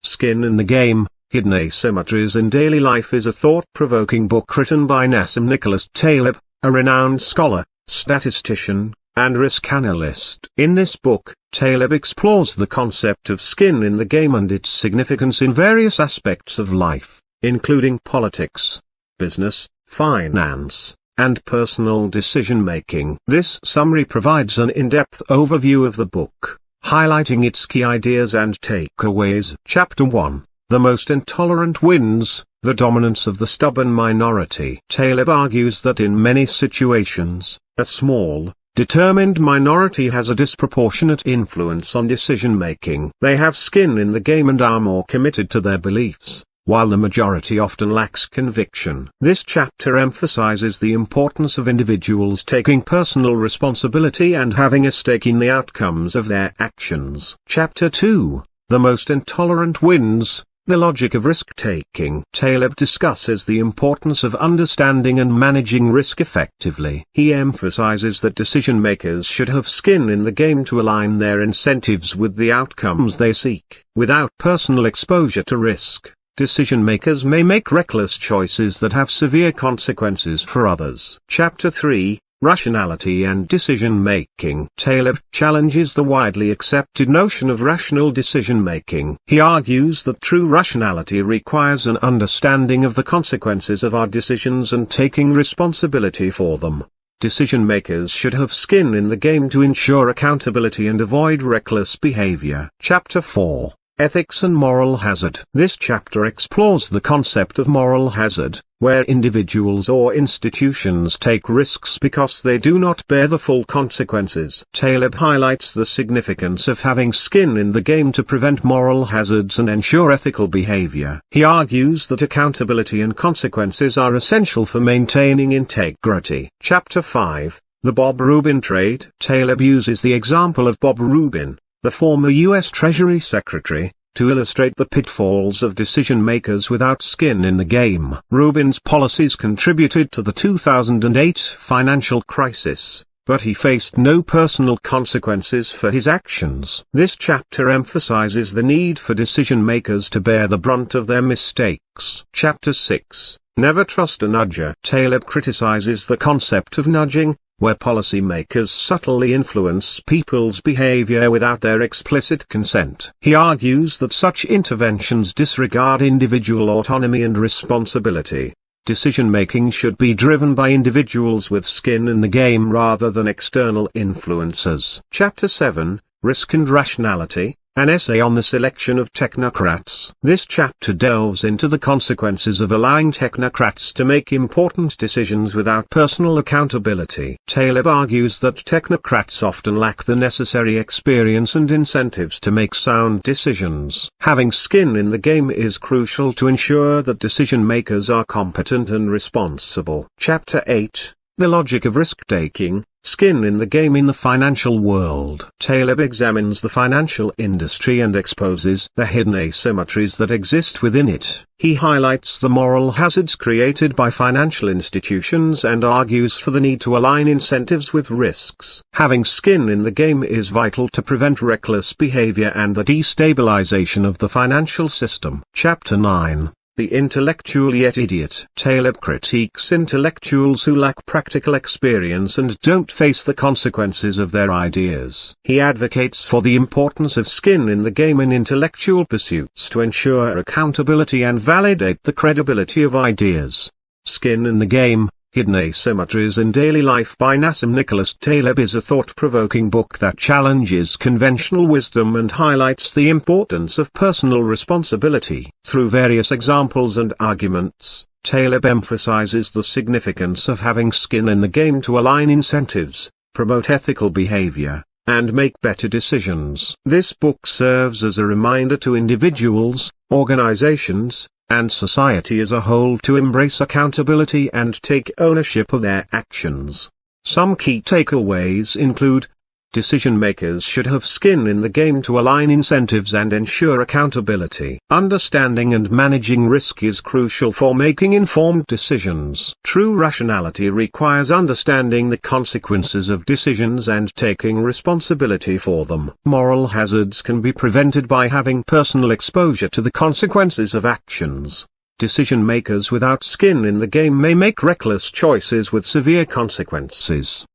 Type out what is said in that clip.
Skin in the Game, Hidden Asymmetries in Daily Life is a thought-provoking book written by Nassim Taleb, a renowned scholar, statistician, and risk analyst. In this book, Taleb explores the concept of skin in the game and its significance in various aspects of life, including politics, business, finance, and personal decision-making. This summary provides an in-depth overview of the book, highlighting its key ideas and takeaways. Chapter 1: The Most Intolerant Wins, the Dominance of the Stubborn Minority. Taleb argues that in many situations, a small, determined minority has a disproportionate influence on decision-making. They have skin in the game and are more committed to their beliefs, while the majority often lacks conviction. This chapter emphasizes the importance of individuals taking personal responsibility and having a stake in the outcomes of their actions. Chapter 2: The Most Intolerant Wins, the Logic of Risk-Taking. Taleb discusses the importance of understanding and managing risk effectively. He emphasizes that decision-makers should have skin in the game to align their incentives with the outcomes they seek. Without personal exposure to risk, decision-makers may make reckless choices that have severe consequences for others. Chapter 3: Rationality and Decision-Making. Taleb challenges the widely accepted notion of rational decision-making. He argues that true rationality requires an understanding of the consequences of our decisions and taking responsibility for them. Decision-makers should have skin in the game to ensure accountability and avoid reckless behavior. Chapter 4: Ethics and Moral Hazard. This chapter explores the concept of moral hazard, where individuals or institutions take risks because they do not bear the full consequences. Taleb highlights the significance of having skin in the game to prevent moral hazards and ensure ethical behavior. He argues that accountability and consequences are essential for maintaining integrity. Chapter 5: The Bob Rubin Trade. Taleb uses the example of Bob Rubin, the former U.S. Treasury Secretary, to illustrate the pitfalls of decision-makers without skin in the game. Rubin's policies contributed to the 2008 financial crisis, but he faced no personal consequences for his actions. This chapter emphasizes the need for decision-makers to bear the brunt of their mistakes. Chapter 6: Never Trust a Nudger. Taleb criticizes the concept of nudging, where policymakers subtly influence people's behavior without their explicit consent. He argues that such interventions disregard individual autonomy and responsibility. Decision-making should be driven by individuals with skin in the game rather than external influences. Chapter 7: Risk and Rationality, an essay on the selection of technocrats. This chapter delves into the consequences of allowing technocrats to make important decisions without personal accountability. Taleb argues that technocrats often lack the necessary experience and incentives to make sound decisions. Having skin in the game is crucial to ensure that decision-makers are competent and responsible. Chapter 8: The Logic of Risk-Taking, Skin in the Game in the Financial World. Taleb examines the financial industry and exposes the hidden asymmetries that exist within it. He highlights the moral hazards created by financial institutions and argues for the need to align incentives with risks. Having skin in the game is vital to prevent reckless behavior and the destabilization of the financial system. Chapter 9: The Intellectual Yet Idiot. Taleb critiques intellectuals who lack practical experience and don't face the consequences of their ideas. He advocates for the importance of skin in the game in intellectual pursuits to ensure accountability and validate the credibility of ideas. Skin in the Game, Hidden Asymmetries in Daily Life by Nassim Taleb is a thought-provoking book that challenges conventional wisdom and highlights the importance of personal responsibility. Through various examples and arguments, Taleb emphasizes the significance of having skin in the game to align incentives, promote ethical behavior, and make better decisions. This book serves as a reminder to individuals, organizations, and society as a whole to embrace accountability and take ownership of their actions. Some key takeaways include: Decision-makers should have skin in the game to align incentives and ensure accountability. Understanding and managing risk is crucial for making informed decisions. True rationality requires understanding the consequences of decisions and taking responsibility for them. Moral hazards can be prevented by having personal exposure to the consequences of actions. Decision-makers without skin in the game may make reckless choices with severe consequences.